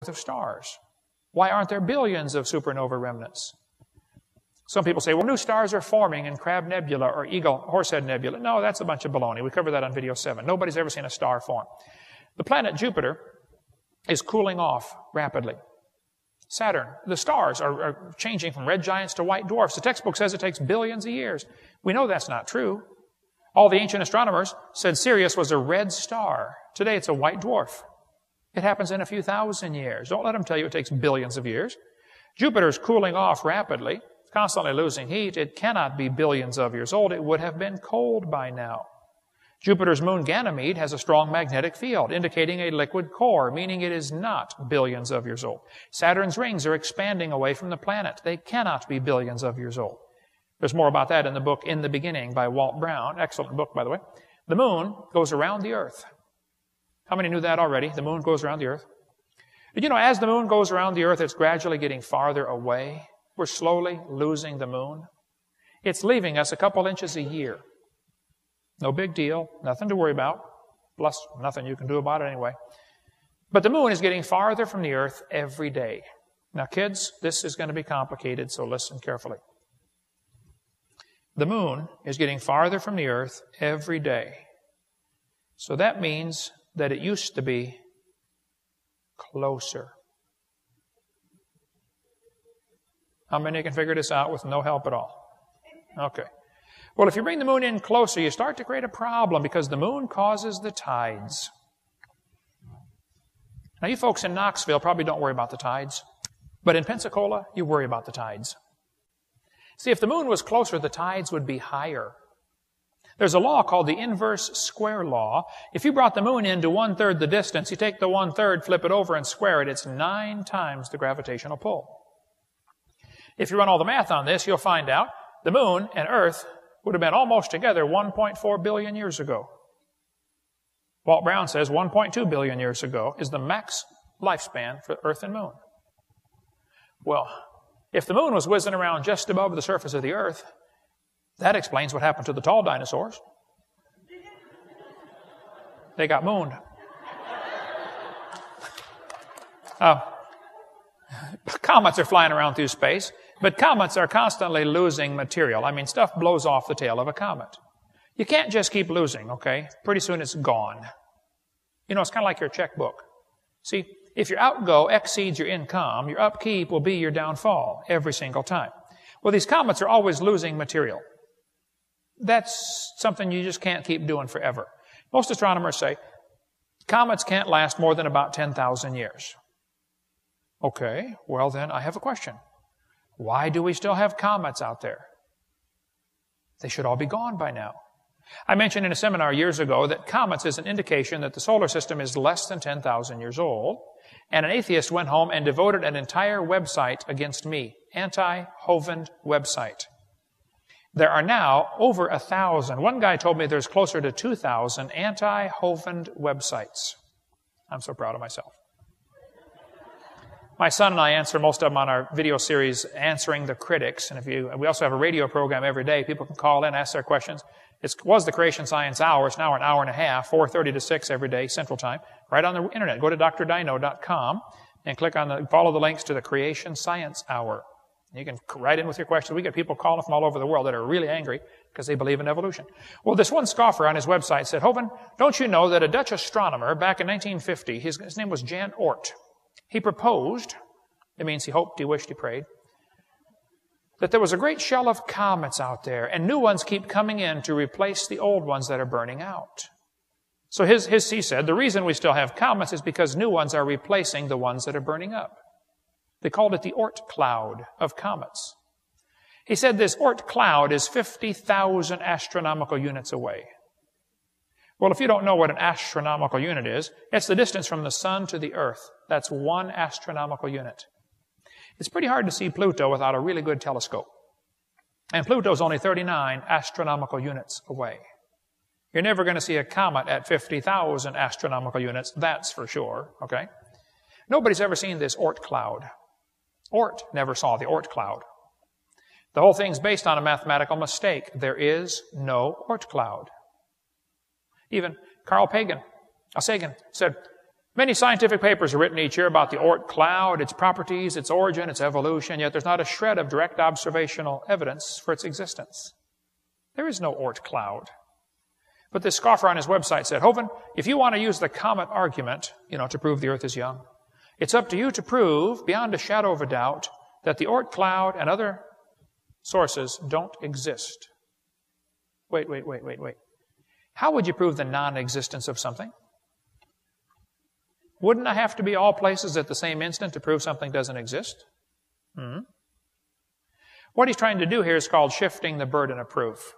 of stars? Why aren't there billions of supernova remnants? Some people say, well, new stars are forming in Crab Nebula or Eagle Horsehead Nebula. No, that's a bunch of baloney. We covered that on video 7. Nobody's ever seen a star form. The planet Jupiter is cooling off rapidly. Saturn, the stars are changing from red giants to white dwarfs. The textbook says it takes billions of years. We know that's not true. All the ancient astronomers said Sirius was a red star. Today it's a white dwarf. It happens in a few thousand years. Don't let them tell you it takes billions of years. Jupiter's cooling off rapidly. It's constantly losing heat. It cannot be billions of years old. It would have been cold by now. Jupiter's moon Ganymede has a strong magnetic field, indicating a liquid core, meaning it is not billions of years old. Saturn's rings are expanding away from the planet. They cannot be billions of years old. There's more about that in the book In the Beginning by Walt Brown. Excellent book, by the way. The moon goes around the earth. How many knew that already? The moon goes around the earth. Did you know as the moon goes around the earth, it's gradually getting farther away? We're slowly losing the moon. It's leaving us a couple inches a year. No big deal. Nothing to worry about. Plus, nothing you can do about it anyway. But the moon is getting farther from the earth every day. Now, kids, this is going to be complicated, so listen carefully. The moon is getting farther from the earth every day. So that means that it used to be closer. How many can figure this out with no help at all? Okay. Well, if you bring the moon in closer, you start to create a problem because the moon causes the tides. Now, you folks in Knoxville probably don't worry about the tides, but in Pensacola, you worry about the tides. See, if the moon was closer, the tides would be higher. There's a law called the inverse square law. If you brought the moon in to 1/3 the distance, you take the 1/3, flip it over, and square it. It's 9 times the gravitational pull. If you run all the math on this, you'll find out the moon and Earth would have been almost together 1.4 billion years ago. Walt Brown says 1.2 billion years ago is the max lifespan for Earth and moon. Well, if the moon was whizzing around just above the surface of the Earth, that explains what happened to the tall dinosaurs. They got mooned. Comets are flying around through space, but comets are constantly losing material. I mean, stuff blows off the tail of a comet. You can't just keep losing, okay? Pretty soon it's gone. You know, it's kind of like your checkbook. See, if your outgo exceeds your income, your upkeep will be your downfall every single time. Well, these comets are always losing material. That's something you just can't keep doing forever. Most astronomers say comets can't last more than about 10,000 years. Okay, well then I have a question. Why do we still have comets out there? They should all be gone by now. I mentioned in a seminar years ago that comets is an indication that the solar system is less than 10,000 years old, and an atheist went home and devoted an entire website against me, anti-Hovind website. There are now over 1,000. One guy told me there's closer to 2,000 anti-Hovind websites. I'm so proud of myself. My son and I answer most of them on our video series, Answering the Critics. And we also have a radio program every day. People can call in, ask their questions. It was the Creation Science Hour. It's now an hour and a half, 4:30 to 6 every day, Central Time, right on the internet. Go to drdino.com and click on follow the links to the Creation Science Hour. You can write in with your questions. We get people calling from all over the world that are really angry because they believe in evolution. Well, this one scoffer on his website said, Hovind, don't you know that a Dutch astronomer back in 1950, his name was Jan Oort, he proposed, it means he hoped, he wished, he prayed, that there was a great shell of comets out there, and new ones keep coming in to replace the old ones that are burning out. So he said, the reason we still have comets is because new ones are replacing the ones that are burning up. They called it the Oort cloud of comets. He said this Oort cloud is 50,000 astronomical units away. Well, if you don't know what an astronomical unit is, it's the distance from the sun to the earth. That's 1 astronomical unit. It's pretty hard to see Pluto without a really good telescope. And Pluto's only 39 astronomical units away. You're never going to see a comet at 50,000 astronomical units, that's for sure, okay? Nobody's ever seen this Oort cloud. Oort never saw the Oort cloud. The whole thing's based on a mathematical mistake. There is no Oort cloud. Even Carl Sagan said, Many scientific papers are written each year about the Oort cloud, its properties, its origin, its evolution, yet there's not a shred of direct observational evidence for its existence. There is no Oort cloud. But this scoffer on his website said, Hovind, if you want to use the comet argument, to prove the earth is young, it's up to you to prove, beyond a shadow of a doubt, that the Oort cloud and other sources don't exist. Wait. How would you prove the non-existence of something? Wouldn't I have to be all places at the same instant to prove something doesn't exist? What he's trying to do here is called shifting the burden of proof.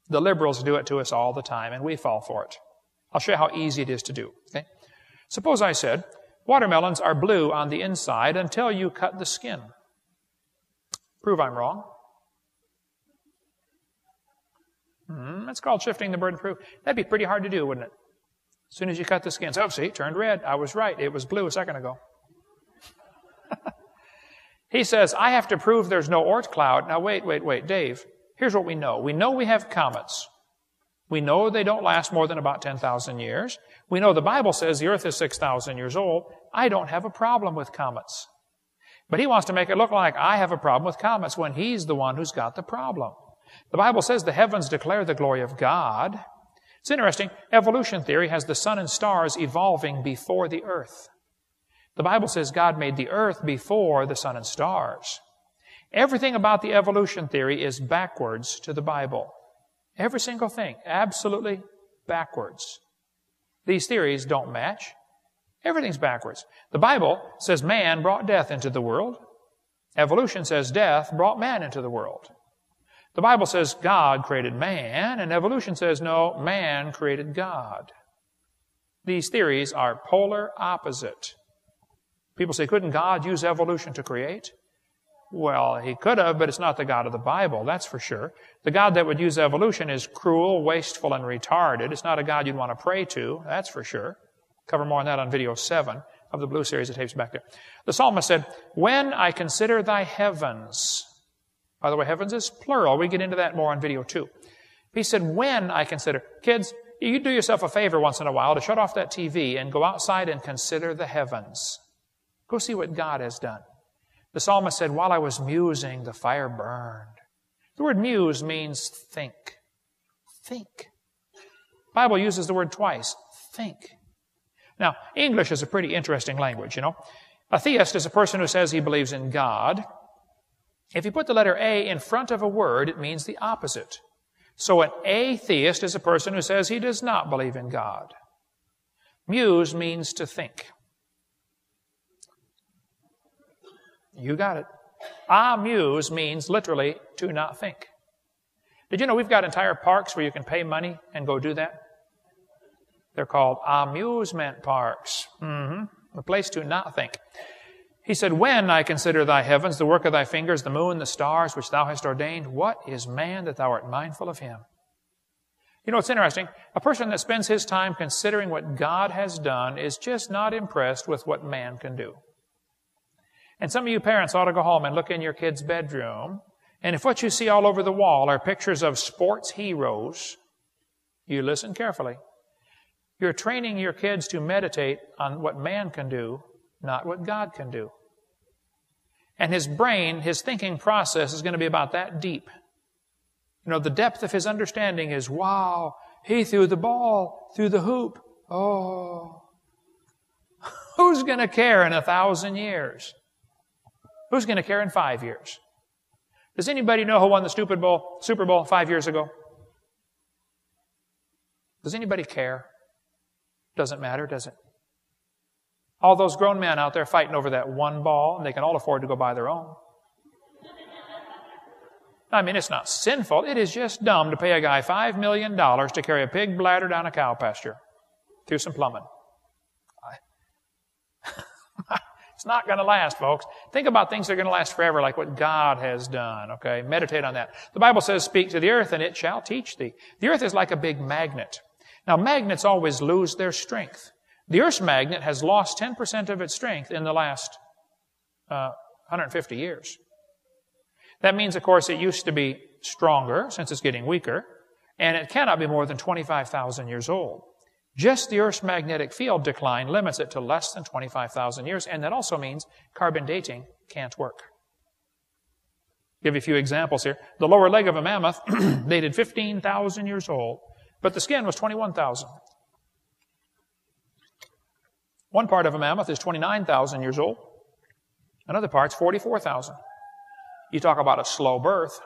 The liberals do it to us all the time, and we fall for it. I'll show you how easy it is to do. Okay? Suppose I said, watermelons are blue on the inside until you cut the skin. Prove I'm wrong. That's called shifting the burden of proof. That'd be pretty hard to do, wouldn't it? As soon as you cut the skin, see, it turned red. I was right. It was blue a second ago. He says, I have to prove there's no Oort cloud. Now, wait, Dave. Here's what we know. We know we have comets. We know they don't last more than about 10,000 years. We know the Bible says the earth is 6,000 years old. I don't have a problem with comets. But he wants to make it look like I have a problem with comets when he's the one who's got the problem. The Bible says the heavens declare the glory of God. It's interesting. Evolution theory has the sun and stars evolving before the earth. The Bible says God made the earth before the sun and stars. Everything about the evolution theory is backwards to the Bible. Every single thing, absolutely backwards. These theories don't match. Everything's backwards. The Bible says man brought death into the world. Evolution says death brought man into the world. The Bible says God created man, and evolution says no, man created God. These theories are polar opposite. People say, couldn't God use evolution to create? Well, he could have, but it's not the God of the Bible, that's for sure. The God that would use evolution is cruel, wasteful, and retarded. It's not a God you'd want to pray to, that's for sure. Cover more on that on video 7 of the Blue Series, the tapes back there. The psalmist said, when I consider thy heavens. By the way, heavens is plural. We get into that more on video 2. He said, when I consider. Kids, you do yourself a favor once in a while to shut off that TV and go outside and consider the heavens. Go see what God has done. The psalmist said, while I was musing, the fire burned. The word muse means think. Think. The Bible uses the word twice. Think. Now, English is a pretty interesting language, A theist is a person who says he believes in God. If you put the letter A in front of a word, it means the opposite. So an atheist is a person who says he does not believe in God. Muse means to think. You got it. Amuse means literally to not think. Did you know we've got entire parks where you can pay money and go do that? They're called amusement parks. A place to not think. He said, when I consider thy heavens, the work of thy fingers, the moon, the stars, which thou hast ordained, what is man that thou art mindful of him? It's interesting. A person that spends his time considering what God has done is just not impressed with what man can do. And some of you parents ought to go home and look in your kid's bedroom, and if what you see all over the wall are pictures of sports heroes, you listen carefully. You're training your kids to meditate on what man can do, not what God can do. And his brain, his thinking process is going to be about that deep. The depth of his understanding is, wow, he threw the ball through the hoop. Oh. Who's going to care in 1,000 years? Who's going to care in 5 years? Does anybody know who won the Super Bowl 5 years ago? Does anybody care? Doesn't matter, does it? All those grown men out there fighting over that one ball, and they can all afford to go buy their own. I mean, it's not sinful. It is just dumb to pay a guy $5 million to carry a pig bladder down a cow pasture through some plumbing. It's not going to last, folks. Think about things that are going to last forever, like what God has done, okay? Meditate on that. The Bible says, speak to the earth, and it shall teach thee. The earth is like a big magnet. Now, magnets always lose their strength. The Earth's magnet has lost 10% of its strength in the last 150 years. That means, of course, it used to be stronger, since it's getting weaker, and it cannot be more than 25,000 years old. Just the Earth's magnetic field decline limits it to less than 25,000 years, and that also means carbon dating can't work. Give you a few examples here. The lower leg of a mammoth dated 15,000 years old, but the skin was 21,000. One part of a mammoth is 29,000 years old. Another part's 44,000. You talk about a slow birth.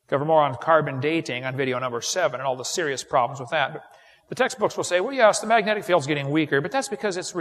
Cover more on carbon dating on video number 7 and all the serious problems with that. But the textbooks will say, well, yes, the magnetic field's getting weaker, but that's because it's